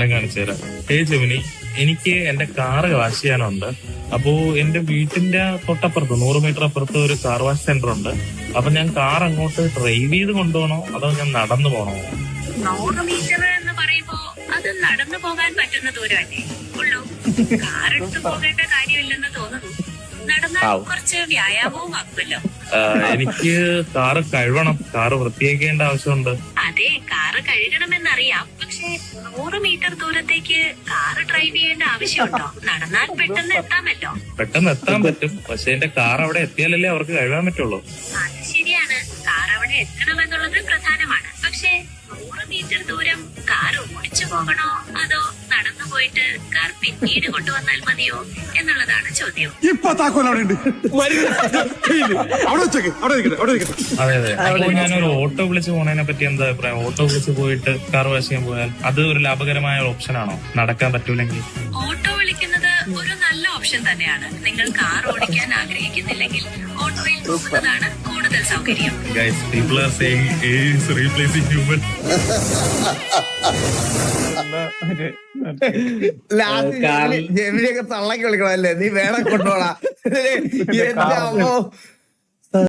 സാധനം കാണിച്ചു തരാം. ജെമിനി, എനിക്ക് എന്റെ കാറ് വാഷ് ചെയ്യാനുണ്ട്. അപ്പോ എന്റെ വീട്ടിന്റെ തൊട്ടപ്പുറത്ത് 100 മീറ്റർ അപ്പുറത്ത് ഒരു കാർ വാഷ് സെന്റർ ഉണ്ട്. അപ്പൊ ഞാൻ കാർ അങ്ങോട്ട് ഡ്രൈവ് ചെയ്ത് കൊണ്ടുപോകണോ അതോ ഞാൻ നടന്നു പോകണോ? 100 മീറ്റർ എന്ന് പറയുമ്പോ അത് നടന്നു പോകാൻ പറ്റുന്ന ദൂരമല്ലേ ഉള്ളൂ. കാർ എടുത്തു പോകേണ്ട കാര്യമില്ലെന്ന് തോന്നുന്നു. നടന്നാൽ കുറച്ച് വ്യായാമവും ആക്കുമല്ലോ. എനിക്ക് കാറ് കഴുകണം, കാറ് വൃത്തിയാക്കേണ്ട ആവശ്യമുണ്ട്. അതെ, കാറ് കഴുകണമെന്നറിയാം. പക്ഷെ 100 മീറ്റർ ദൂരത്തേക്ക് കാറ് ഡ്രൈവ് ചെയ്യേണ്ട ആവശ്യമുണ്ടോ? നടന്നാൽ പെട്ടെന്ന് എത്താമല്ലോ. പെട്ടെന്ന് എത്താൻ പറ്റും, പക്ഷെ എന്റെ കാർ അവിടെ എത്തിയാലല്ലേ അവർക്ക് കഴുകാൻ പറ്റുള്ളൂ. അത് ശരിയാണ്, കാർ അവിടെ എത്തണമെന്നുള്ളത് പ്രധാനമാണ്. പക്ഷെ 100 മീറ്റർ ദൂരം കാർ ഓടിച്ചു പോകണോ അതോ നടന്നു പോയിട്ട് കാർ പിന്നീട് കൊണ്ടുവന്നാൽ മതിയോ എന്നുള്ളതാണ് ചോദ്യം. അതെ അതെ. അപ്പോൾ ഞാനൊരു ഓട്ടോ വിളിച്ച് പോണതിനെ പറ്റി എന്താ അഭിപ്രായം? ഓട്ടോ വിളിച്ച് പോയിട്ട് കാർ വാഷ് ചെയ്യാൻ പോയാൽ അത് ഒരു ലാഭകരമായ ഓപ്ഷൻ ആണോ? നടക്കാൻ പറ്റൂലെങ്കിൽ ഓട്ടോ വിളിക്കുന്നത് ഒരു നല്ല ഓപ്ഷൻ തന്നെയാണ്. നിങ്ങൾ കാർ ഓടിക്കാൻ ആഗ്രഹിക്കുന്നില്ലെങ്കിൽ ഓട്ടോയിൽ പോകുന്നതാണ് കൂടുതൽ സൗകര്യം. Guys, people are saying AI is replacing human. ജെമിനിയൊക്കെ തള്ളക്കി വിളിക്കണം അല്ലേ? നീ വേണം കൊണ്ടുപോടാ. എന്റെ അമ്മോ